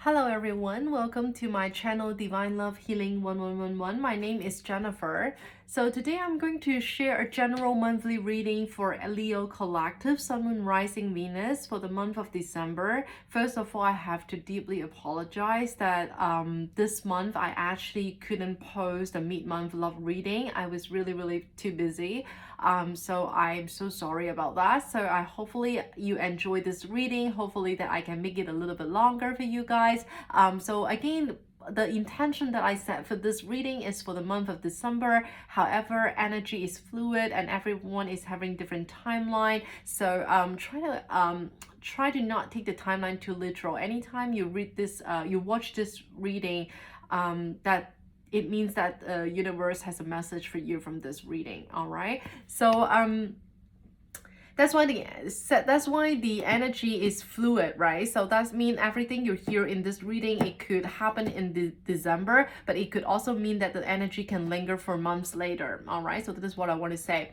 Hello everyone, welcome to my channel Divine Love Healing 1111. My name is Jennifer. So today I'm going to share a general monthly reading for Leo Collective, Sun, Moon, Rising, Venus for the month of December. First of all, I have to deeply apologize that this month I actually couldn't post a mid-month love reading. I was really too busy. So I'm so sorry about that. So I hopefully you enjoy this reading. Hopefully that I can make it a little bit longer for you guys. So again, the intention that I set for this reading is for the month of December. However, energy is fluid and everyone is having different timeline. So try to not take the timeline too literal. Anytime you read this, you watch this reading, that it means that the universe has a message for you from this reading. All right. So that's why the energy is fluid, right? So that means everything you hear in this reading, it could happen in December, but it could also mean that the energy can linger for months later. All right, so that is what I want to say.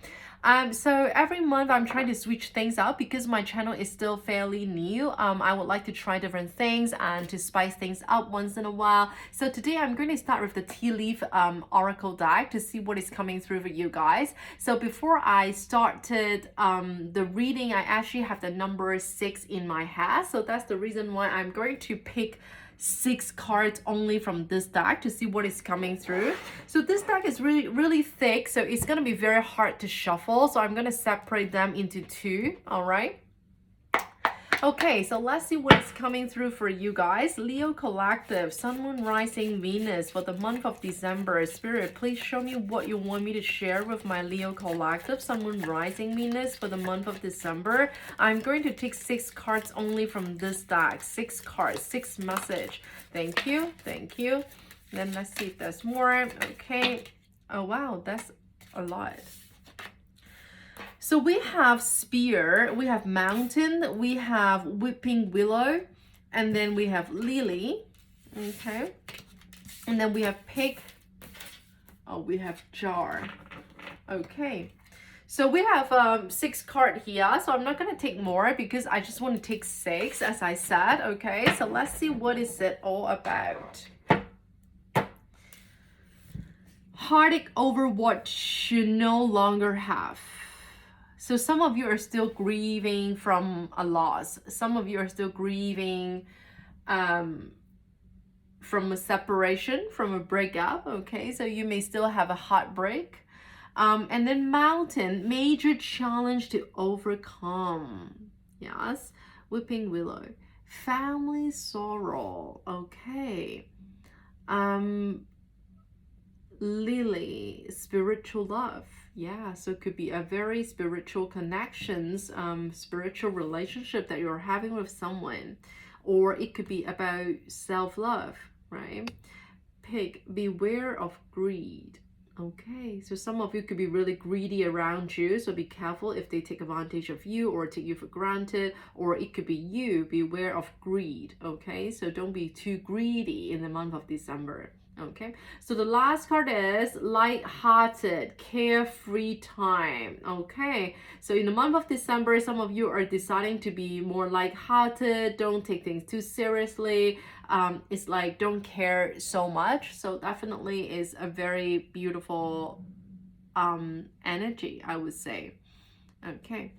So every month I'm trying to switch things up because my channel is still fairly new. I would like to try different things and to spice things up once in a while. So today I'm going to start with the tea leaf oracle deck to see what is coming through for you guys. So before I started the reading, I actually have the number 6 in my head. So that's the reason why I'm going to pick 6 cards only from this deck to see what is coming through. So this deck is really thick, so it's going to be very hard to shuffle. So I'm going to separate them into 2. All right. Okay, so let's see what's coming through for you guys. Leo Collective, Sun, Moon, Rising, Venus for the month of December. Spirit, please show me what you want me to share with my Leo Collective, Sun, Moon, Rising, Venus for the month of December. I'm going to take 6 cards only from this deck. 6 cards, 6 message. Thank you, thank you. Then let's see if there's more. Okay. Oh, wow, that's a lot. So we have spear, we have mountain, we have weeping willow, and then we have lily, okay? And then we have pig, oh, we have jar, okay. So we have 6 cards here, so I'm not going to take more because I just want to take 6, as I said, okay? So let's see what is it all about. Heartache over what you no longer have. So some of you are still grieving from a loss. Some of you are still grieving from a separation, from a breakup, okay? So you may still have a heartbreak. And then mountain, major challenge to overcome. Yes, weeping willow. Family sorrow, okay. Lily, spiritual love. Yeah, so it could be a very spiritual connections, spiritual relationship that you're having with someone, or it could be about self-love, right? Pig, beware of greed. Okay, so some of you could be really greedy around you, so be careful if they take advantage of you or take you for granted, or it could be you, beware of greed, okay? So don't be too greedy in the month of December. Okay, so the last card is light-hearted, carefree time. Okay, so in the month of December, some of you are deciding to be more light-hearted, don't take things too seriously. It's like don't care so much. So definitely is a very beautiful energy, I would say. Okay.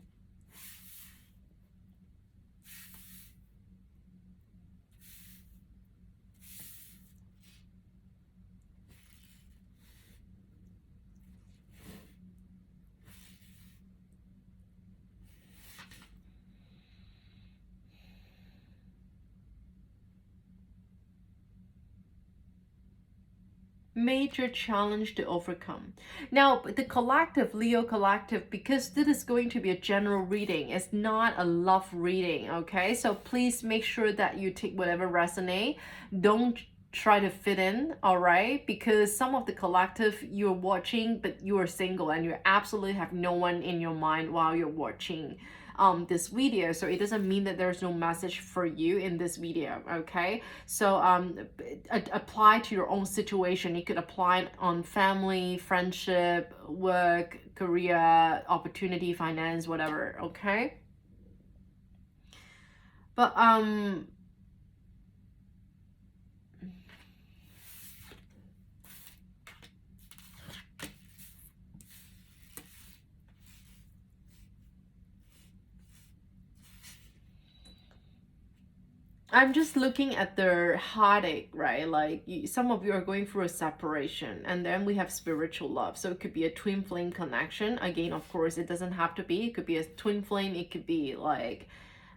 Major challenge to overcome. Now, the collective, Leo Collective, because this is going to be a general reading, it's not a love reading, okay? So please make sure that you take whatever resonate. Don't try to fit in, all right? Because some of the collective you're watching, but you are single and you absolutely have no one in your mind while you're watching this video, so it doesn't mean that there's no message for you in this video, okay? So apply to your own situation. You could apply it on family, friendship, work, career, opportunity, finance, whatever, okay? But I'm just looking at their heartache, right? Like some of you are going through a separation, and then we have spiritual love. So it could be a twin flame connection. Again, of course, it doesn't have to be. It could be a twin flame. It could be like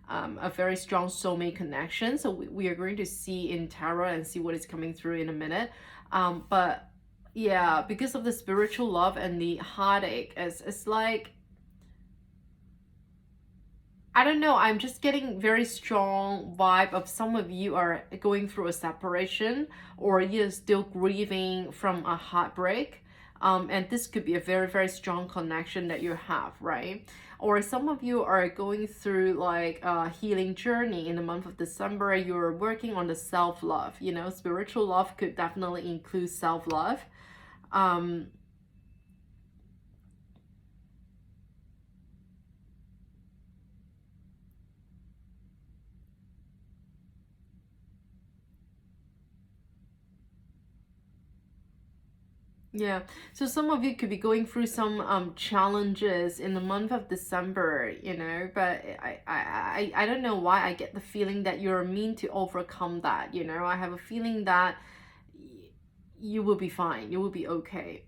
a very strong soulmate connection. So we are going to see in tarot and see what is coming through in a minute. But yeah, because of the spiritual love and the heartache, it's like, I don't know, I'm just getting very strong vibe of some of you are going through a separation, or you're still grieving from a heartbreak. And this could be a very, very strong connection that you have, right? Or some of you are going through like a healing journey in the month of December. You're working on the self-love, you know, spiritual love could definitely include self-love. Um, Yeah, so some of you could be going through some challenges in the month of December, you know, but I don't know why I get the feeling that you're mean to overcome that, you know. I have a feeling that you will be fine, you will be okay.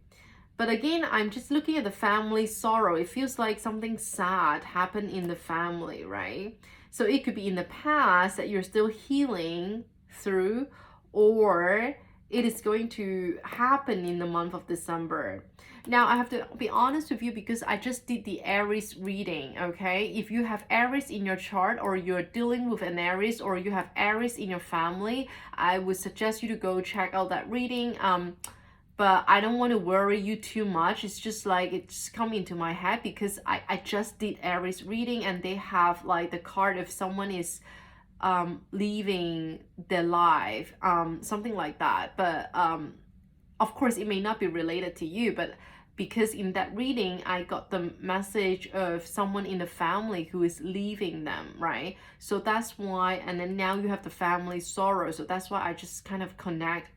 But again, I'm just looking at the family sorrow. It feels like something sad happened in the family, right? So it could be in the past that you're still healing through, or it is going to happen in the month of December. Now, I have to be honest with you because I just did the Aries reading, okay? If you have Aries in your chart, or you're dealing with an Aries, or you have Aries in your family, I would suggest you to go check out that reading. But I don't want to worry you too much. It's just like it's come into my head because I just did Aries reading, and they have like the card if someone is leaving their life, something like that. But of course it may not be related to you, but because in that reading I got the message of someone in the family who is leaving them, right? So that's why, and then now you have the family sorrow, so that's why I just kind of connect,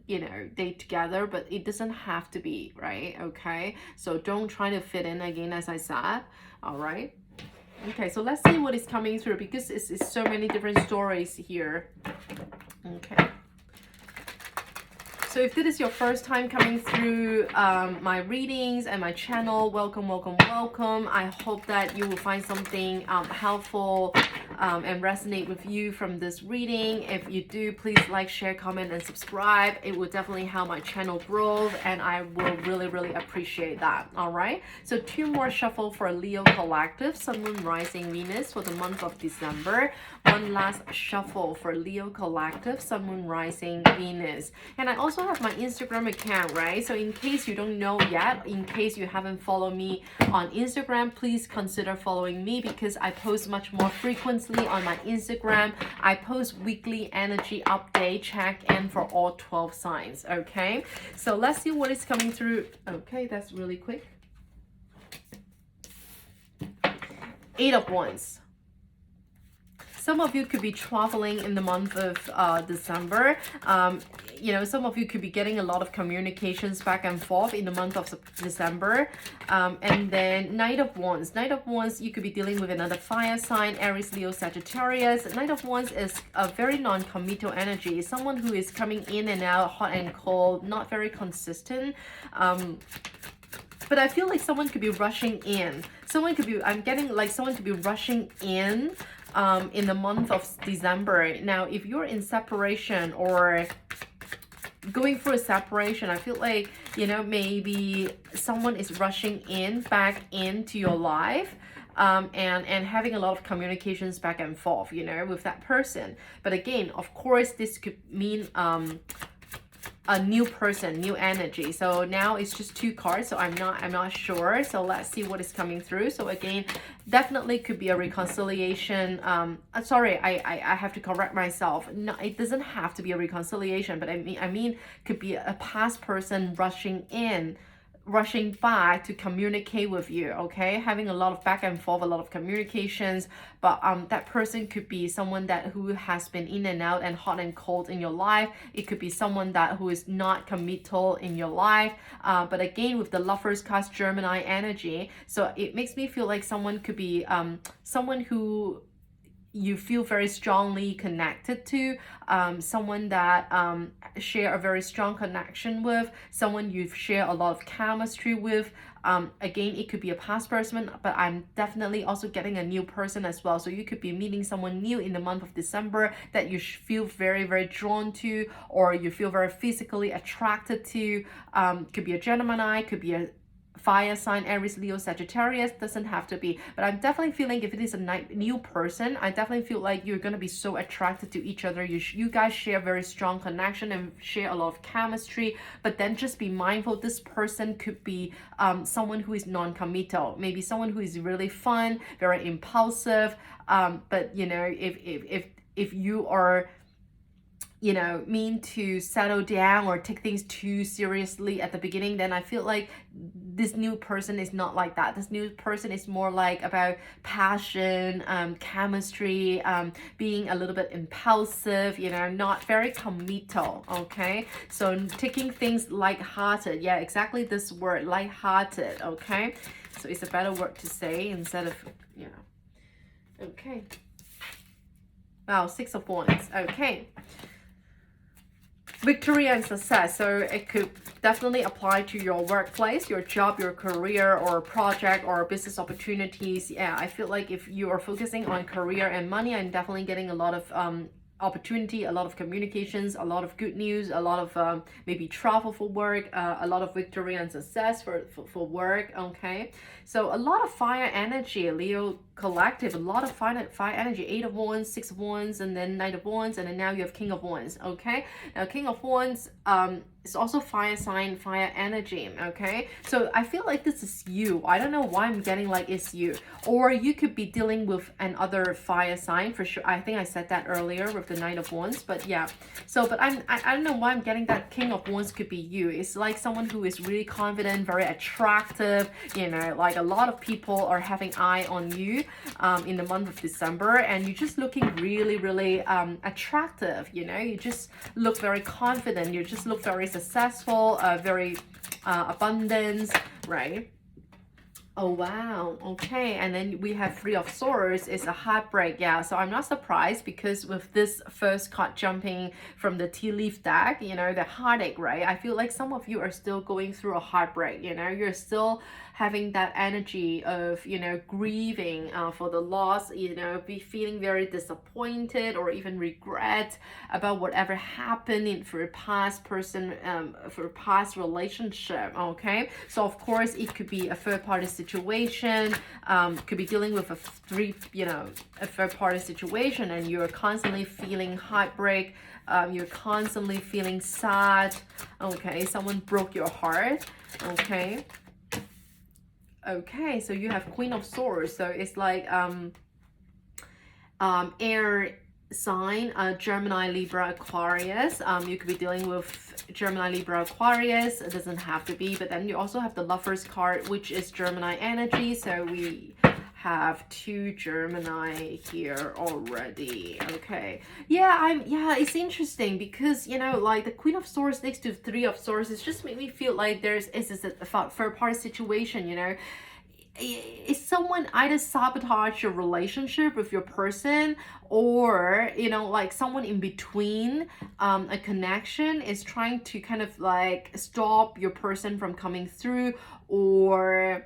you know, they together, but it doesn't have to be, right? Okay, so don't try to fit in again, as I said. All right, okay, so let's see what is coming through because it's so many different stories here. Okay, so if this is your first time coming through my readings and my channel, welcome, welcome, welcome. I hope that you will find something helpful and resonate with you from this reading. If you do, please like, share, comment, and subscribe. It will definitely help my channel grow, and I will really, really appreciate that. All right, so 2 more shuffle for Leo Collective, Sun, Moon, Rising, Venus for the month of December. 1 last shuffle for Leo Collective, Sun, Moon, Rising, Venus. And I also have my Instagram account, right? So in case you don't know yet, in case you haven't followed me on Instagram, please consider following me because I post much more frequently on my Instagram. I post weekly energy update check-in for all 12 signs, okay? So let's see what is coming through. Okay, that's really quick. 8 of Wands. Some of you could be traveling in the month of December. You know, some of you could be getting a lot of communications back and forth in the month of December. And then Knight of Wands. Knight of Wands, you could be dealing with another fire sign, Aries, Leo, Sagittarius. Knight of Wands is a very non-committal energy. Someone who is coming in and out, hot and cold, not very consistent. But I feel like someone could be rushing in. Someone could be, I'm getting like someone could be rushing in the month of December. Now, if you're in separation or going through a separation, I feel like, you know, maybe someone is rushing in back into your life. And having a lot of communications back and forth, you know, with that person. But again, of course, this could mean a new person, new energy. So now it's just 2 cards, so I'm not sure. So let's see what is coming through. So again, definitely could be a reconciliation. Sorry, I have to correct myself. No, it doesn't have to be a reconciliation, but I mean could be a past person rushing back to communicate with you, okay? Having a lot of back and forth, a lot of communications, but that person could be someone that who has been in and out and hot and cold in your life. It could be someone that who is not committal in your life. But again, with the Lovers card, Gemini energy, so it makes me feel like someone could be someone who you feel very strongly connected to, someone that share a very strong connection with, someone you share a lot of chemistry with. Again, it could be a past person, but I'm definitely also getting a new person as well. So you could be meeting someone new in the month of December that you feel very, very drawn to, or you feel very physically attracted to. Could be a Gemini, could be a fire sign, Aries, Leo, Sagittarius, doesn't have to be, but I'm definitely feeling if it is a new person, I definitely feel like you're gonna be so attracted to each other. You guys share very strong connection and share a lot of chemistry, but then just be mindful, this person could be someone who is non-committal, maybe someone who is really fun, very impulsive, but you know, if you are, you know, mean to settle down or take things too seriously at the beginning, then I feel like this new person is not like that. This new person is more like about passion, chemistry, being a little bit impulsive, you know, not very committal, okay? So taking things lighthearted, yeah, exactly this word, lighthearted, okay? So it's a better word to say instead of, you know, okay. Wow, 6 of Wands, okay. Victory and success. So it could definitely apply to your workplace, your job, your career, or project, or business opportunities. Yeah, I feel like if you are focusing on career and money, I'm definitely getting a lot of opportunity, a lot of communications, a lot of good news, a lot of maybe travel for work, a lot of victory and success for work, okay? So a lot of fire energy, Leo collective, a lot of fire energy, 8 of Wands, 6 of Wands, and then Knight of Wands, and then now you have King of Wands, okay? Now King of Wands is also fire sign, fire energy, okay? So I feel like this is you. I don't know why I'm getting like it's you. Or you could be dealing with another fire sign for sure. I think I said that earlier with the Knight of Wands, but yeah. So, but I don't know why I'm getting that King of Wands could be you. It's like someone who is really confident, very attractive, you know, like a lot of people are having eye on you in the month of December, and you're just looking really, really attractive, you know, you just look very confident, you just look very successful, very abundance, right? Oh wow, okay. And then we have 3 of Swords. It's a heartbreak. Yeah, so I'm not surprised, because with this first card jumping from the tea leaf deck, you know, the heartache, right? I feel like some of you are still going through a heartbreak, you know, you're still having that energy of, you know, grieving for the loss, you know, be feeling very disappointed or even regret about whatever happened in for a past person, for a past relationship, okay? So of course it could be a third party situation, could be dealing with a third party situation, and you're constantly feeling heartbreak, you're constantly feeling sad, okay? Someone broke your heart, okay? Okay, so you have Queen of Swords. So it's like air sign, Gemini, Libra, Aquarius. You could be dealing with Gemini, Libra, Aquarius. It doesn't have to be, but then you also have the Lovers card, which is Gemini energy. So we have 2 Gemini here already. Okay, yeah, it's interesting because, you know, like the Queen of Swords next to 3 of Swords, it's just made me feel like there's a third party situation, you know. Is someone either sabotage your relationship with your person, or, you know, like someone in between a connection is trying to kind of like stop your person from coming through, or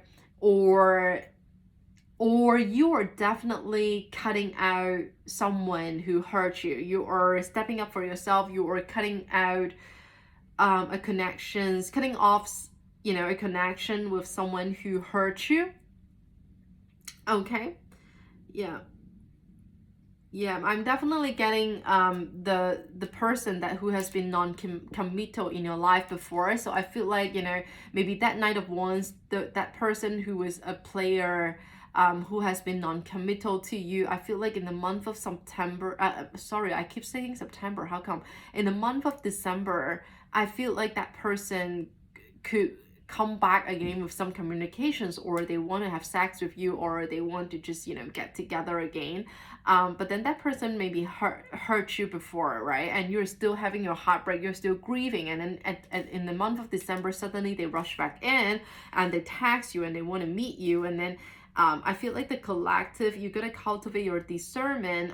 you are definitely cutting out someone who hurt you. You are stepping up for yourself. You are cutting out cutting off, you know, a connection with someone who hurt you. Okay, yeah, I'm definitely getting the person who has been non-committal in your life before. So I feel like, you know, maybe that Knight of Wands, that person who was a player, who has been non-committal to you, I feel like in the month of September, sorry, I keep saying September, how come? In the month of December, I feel like that person could come back again with some communications, or they want to have sex with you, or they want to just, you know, get together again, but then that person maybe hurt you before, right? And you're still having your heartbreak, you're still grieving, and then in the month of December, suddenly they rush back in and they text you and they want to meet you, and then I feel like the collective, you're gonna cultivate your discernment.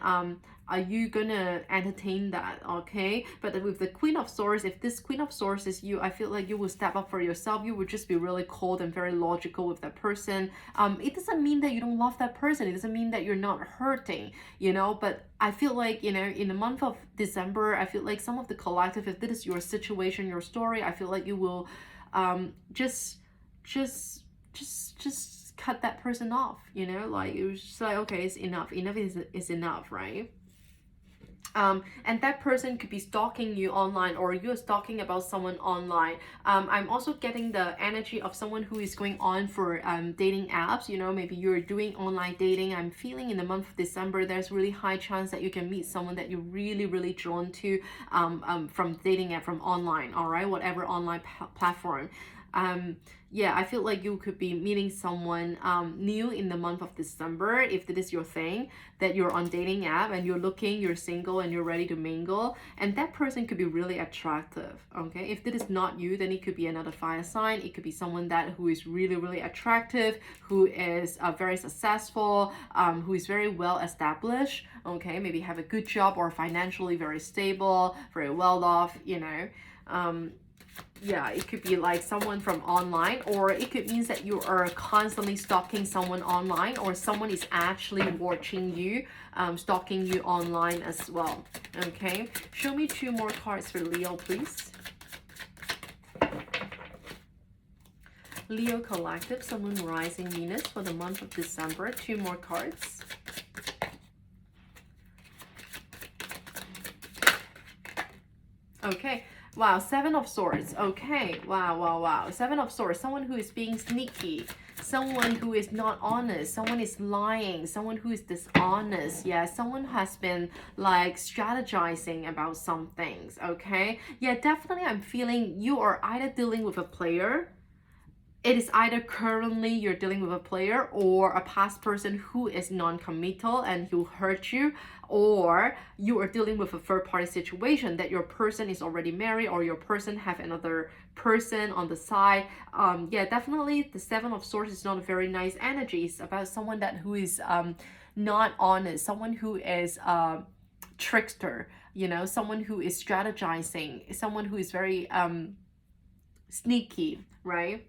Are you gonna entertain that? Okay, but with the Queen of Swords, if this Queen of Swords is you, I feel like you will step up for yourself. You would just be really cold and very logical with that person. It doesn't mean that you don't love that person. It doesn't mean that you're not hurting, but I feel like, in the month of December, I feel like some of the collective, if this is your situation, your story, I feel like you will just cut that person off, like it was just like, okay, it's enough is enough, right? And that person could be stalking you online, or you're stalking about someone online. I'm also getting the energy of someone who is going on for dating apps. Maybe you're doing online dating. I'm feeling in the month of December, there's really high chance that you can meet someone that you're really, really drawn to from dating app, from online, all right, whatever online platform. Yeah, I feel like you could be meeting someone new in the month of December, if that is your thing, that you're on dating app and you're single and you're ready to mingle, and that person could be really attractive. Okay, if that is not you, then it could be another fire sign. It could be someone who is really, really attractive, who is very successful, who is very well established. Okay, maybe have a good job or financially very stable, very well off. Yeah, it could be like someone from online, or it could mean that you are constantly stalking someone online, or someone is actually watching you, stalking you online as well. Okay, show me 2 more cards for Leo, please. Leo collective, Sun, Moon, Rising, Venus for the month of December. 2 more cards. Okay. Wow, 7 of Swords. Okay, wow. 7 of Swords. Someone who is being sneaky. Someone who is not honest. Someone is lying. Someone who is dishonest. Yeah, someone has been like strategizing about some things. Okay. Yeah, definitely I'm feeling you are either dealing with a player. It is either currently you're dealing with a player, or a past person who is non-committal and who hurt you, or you are dealing with a third-party situation that your person is already married, or your person have another person on the side. Yeah, definitely the 7 of Swords is not a very nice energy. It's about someone who is not honest, someone who is trickster, someone who is strategizing, someone who is very sneaky, right?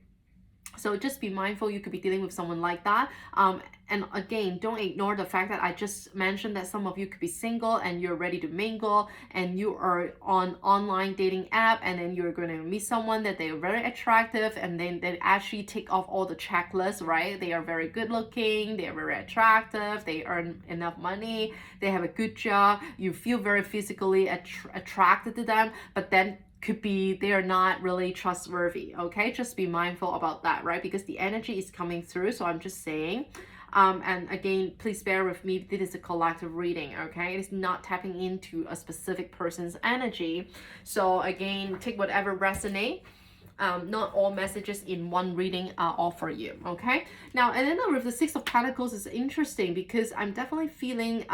So just be mindful, you could be dealing with someone like that. And again, don't ignore the fact that I just mentioned that some of you could be single and you're ready to mingle, and you are on online dating app, and then you're going to meet someone that they are very attractive, and then they actually tick off all the checklists, right? They are very good looking, they are very attractive, they earn enough money, they have a good job, you feel very physically attracted to them, but then could be they are not really trustworthy. Okay, just be mindful about that, right? Because the energy is coming through. So I'm just saying, and again, please bear with me, this is a collective reading. Okay, it is not tapping into a specific person's energy. So again, take whatever resonate. Not all messages in one reading are all for you. Okay, now, and then with the 6 of Pentacles is interesting, because I'm definitely feeling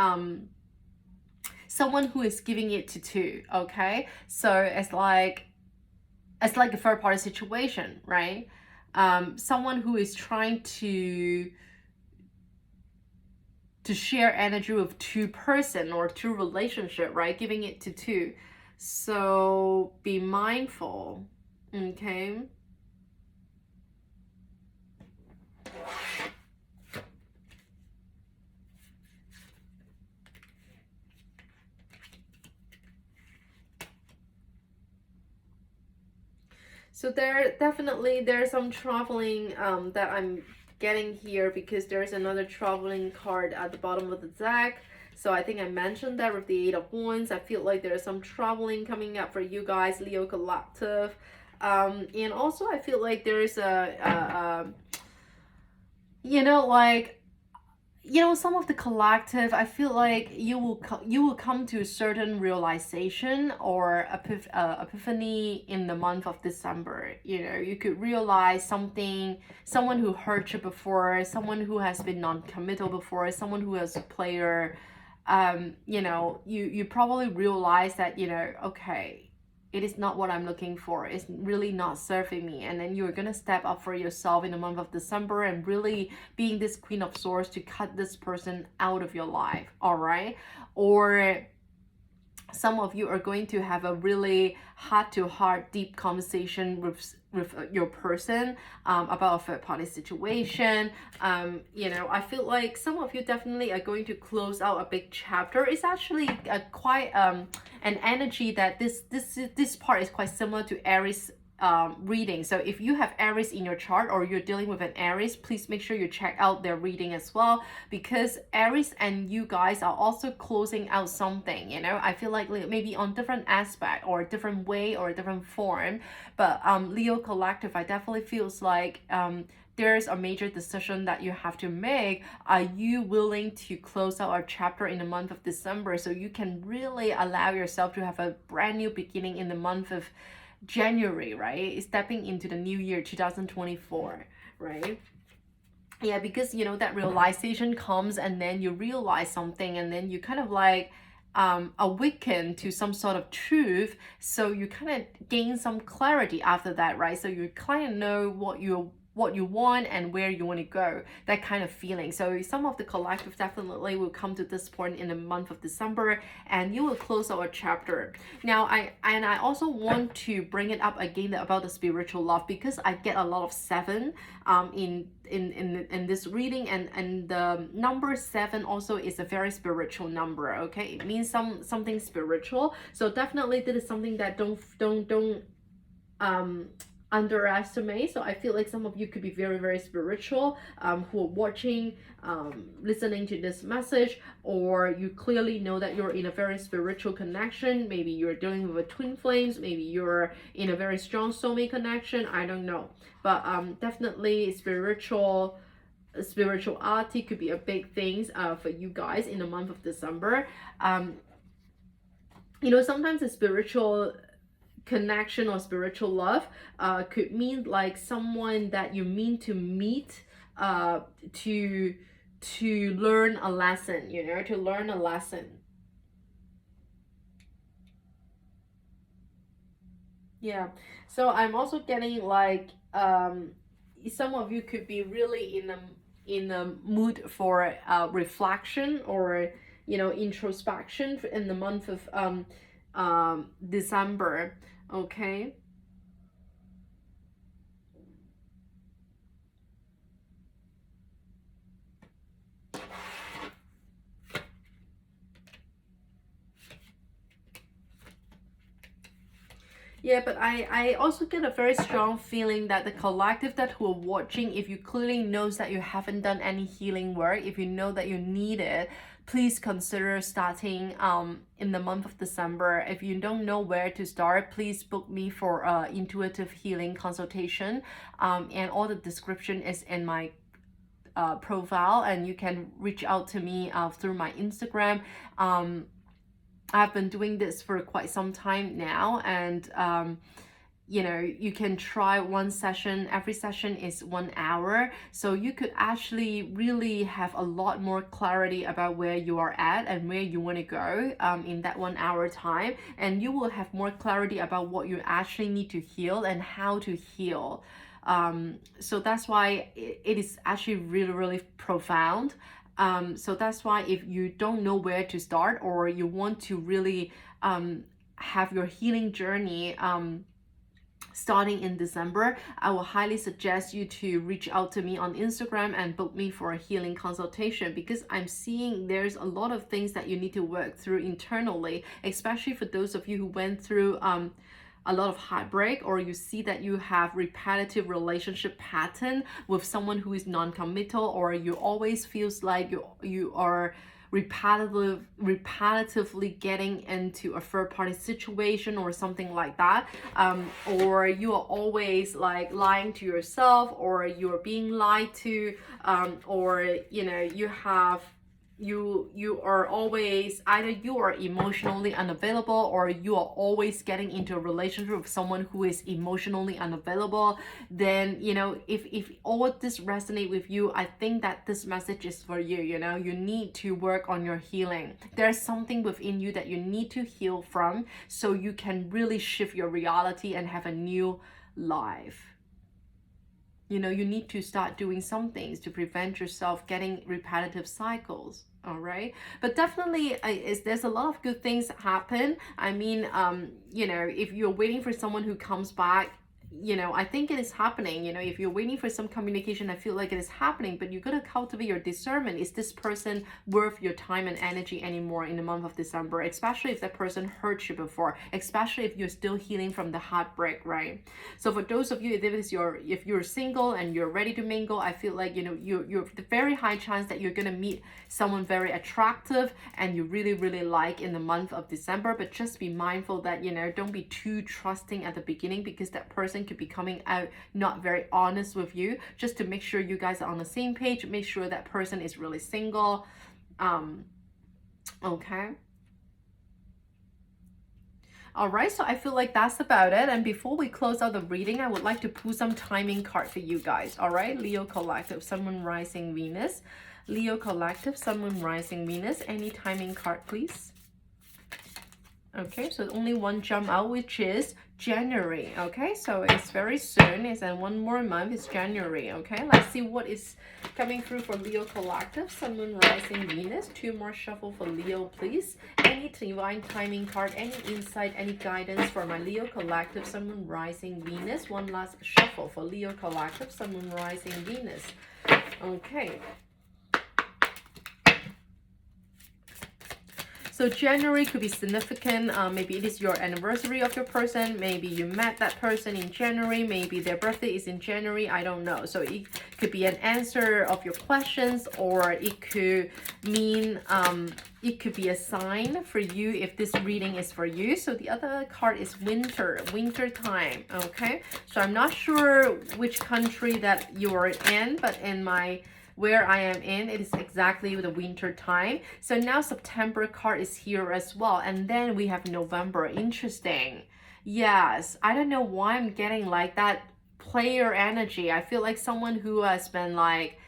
someone who is giving it to 2. Okay, so it's like a third-party situation, right? Someone who is trying to share energy with 2 person or 2 relationship, right? Giving it to 2. So be mindful. Okay. So there's some traveling that I'm getting here, because there's another traveling card at the bottom of the deck. So I think I mentioned that with the 8 of Wands. I feel like there's some traveling coming up for you guys, Leo collective. And also I feel like there's some of the collective, I feel like you will come to a certain realization or epiphany in the month of December. You could realize someone who hurt you before, someone who has been non-committal before, someone who is a player. You probably realize that, okay, it is not what I'm looking for. It's really not serving me. And then you're gonna step up for yourself in the month of December and really being this Queen of Swords to cut this person out of your life, all right? Or some of you are going to have a really heart-to-heart deep conversation with your person about a third-party situation. You know, I feel like some of you definitely are going to close out a big chapter. It's actually quite an energy that this part is quite similar to Aries reading. So if you have Aries in your chart or you're dealing with an Aries, please make sure you check out their reading as well, because Aries and you guys are also closing out something. You know, I feel like maybe on different aspect or different way or different form, but Leo Collective, I definitely feels like there's a major decision that you have to make. Are you willing to close out a chapter in the month of December so you can really allow yourself to have a brand new beginning in the month of January, right? Stepping into the new year 2024, right? Yeah, because you know that realization comes and then you realize something and then you kind of like awaken to some sort of truth, so you kind of gain some clarity after that, right? So you kind of know what you want and where you want to go, that kind of feeling. So some of the collective definitely will come to this point in the month of December and you will close our chapter. Now I also want to bring it up again about the spiritual love, because I get a lot of 7 in this reading, and the number 7 also is a very spiritual number. Okay, it means something spiritual. So definitely this is something that don't underestimate. So I feel like some of you could be very, very spiritual, who are watching, listening to this message, or you clearly know that you're in a very spiritual connection. Maybe you're dealing with a twin flames, maybe you're in a very strong soulmate connection, I don't know. But definitely spirituality could be a big thing for you guys in the month of December. You know, sometimes the spiritual connection or spiritual love could mean like someone that you mean to meet to learn a lesson, you know, to learn a lesson. Yeah, so I'm also getting like some of you could be really in a mood for reflection or, you know, introspection in the month of December. Okay. Yeah, but I also get a very strong feeling that the collective that who are watching, if you clearly knows that you haven't done any healing work, if you know that you need it, please consider starting in the month of December. If you don't know where to start, please book me for intuitive healing consultation. And all the description is in my profile, and you can reach out to me through my Instagram. I've been doing this for quite some time now, and you know, you can try one session. Every session is 1 hour, so you could actually really have a lot more clarity about where you are at and where you want to go in that 1 hour time, and you will have more clarity about what you actually need to heal and how to heal. So that's why it is actually really, really profound. So that's why if you don't know where to start, or you want to really have your healing journey starting in December, I will highly suggest you to reach out to me on Instagram and book me for a healing consultation, because I'm seeing there's a lot of things that you need to work through internally, especially for those of you who went through a lot of heartbreak, or you see that you have repetitive relationship pattern with someone who is non-committal, or you always feels like you are repetitively getting into a third-party situation or something like that, or you are always like lying to yourself, or you're being lied to, or you know, you have you are always, either you are emotionally unavailable, or you are always getting into a relationship with someone who is emotionally unavailable, then if all of this resonate with you, I think that this message is for you. You need to work on your healing. There's something within you that you need to heal from, so you can really shift your reality and have a new life. You need to start doing some things to prevent yourself getting repetitive cycles. All right, but definitely there's a lot of good things happen. I mean, if you're waiting for someone who comes back, I think it is happening. If you're waiting for some communication, I feel like it is happening, but you gotta cultivate your discernment. Is this person worth your time and energy anymore in the month of December? Especially if that person hurt you before, especially if you're still healing from the heartbreak, right? So for those of you, if you're single and you're ready to mingle, I feel like you're the very high chance that you're gonna meet someone very attractive and you really, really like in the month of December. But just be mindful that don't be too trusting at the beginning, because that person could be coming out not very honest with you. Just to make sure you guys are on the same page, make sure that person is really single. Okay. All right, so I feel like that's about it. And before we close out the reading, I would like to pull some timing card for you guys. All right, Leo Collective, Sun, Moon, Rising, Venus. Leo Collective, Sun, Moon, Rising, Venus. Any timing card, please. Okay, so only one jump out, which is January. Okay, so it's very soon. It's in one more month. It's January. Okay, let's see what is coming through for Leo Collective, Sun, Moon, Rising, Venus. Two more shuffle for Leo, please. Any divine timing card, any insight, any guidance for my Leo Collective, Sun, Moon, Rising, Venus. One last shuffle for Leo Collective, Sun, Moon, Rising, Venus. Okay. So January could be significant. Maybe it is your anniversary of your person. Maybe you met that person in January. Maybe their birthday is in January. I don't know. So it could be an answer of your questions, or it could mean it could be a sign for you if this reading is for you. So the other card is winter time. Okay, so I'm not sure which country that you're in, but in where I am in, it is exactly the winter time. So now September card is here as well, and then we have November. Interesting. Yes, I don't know why I'm getting like that player energy. I feel like someone who has been like,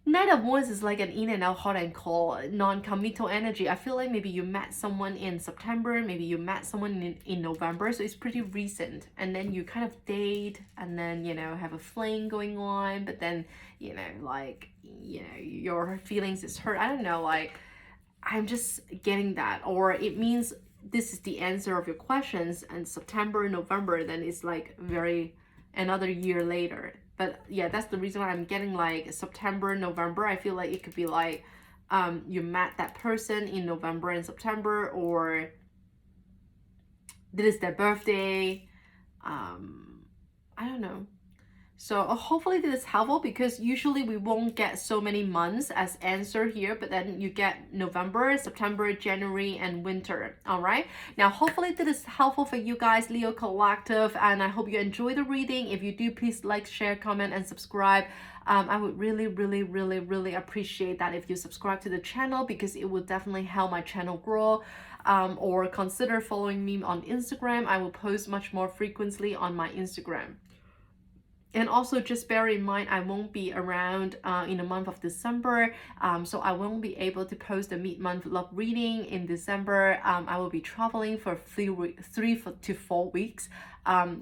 Knight of Wands is like an in and out, hot and cold, non-committal energy. I feel like maybe you met someone in September, maybe you met someone in November, so it's pretty recent. And then you kind of date, and then, have a fling going on, but then, your feelings is hurt. I don't know, like, I'm just getting that. Or it means this is the answer of your questions, and September, November, then it's like another year later. But yeah, that's the reason why I'm getting like September, November. I feel like it could be like you met that person in November and September, or this is their birthday. I don't know. So hopefully this is helpful, because usually we won't get so many months as answer here, but then you get November, September, January, and winter. All right. Now, hopefully this is helpful for you guys, Leo Collective, and I hope you enjoy the reading. If you do, please like, share, comment, and subscribe. I would really, really, really, really appreciate that if you subscribe to the channel, because it will definitely help my channel grow. Or consider following me on Instagram. I will post much more frequently on my Instagram. And also just bear in mind, I won't be around in the month of December. So I won't be able to post a mid-month love reading in December. I will be traveling for 3 to 4 weeks.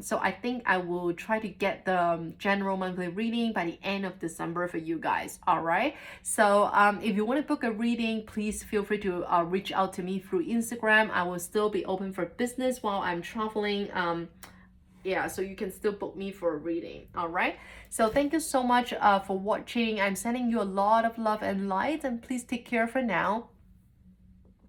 So I think I will try to get the general monthly reading by the end of December for you guys. All right. So if you want to book a reading, please feel free to reach out to me through Instagram. I will still be open for business while I'm traveling. Yeah, so you can still book me for a reading. All right, so thank you so much for watching. I'm sending you a lot of love and light, and please take care for now.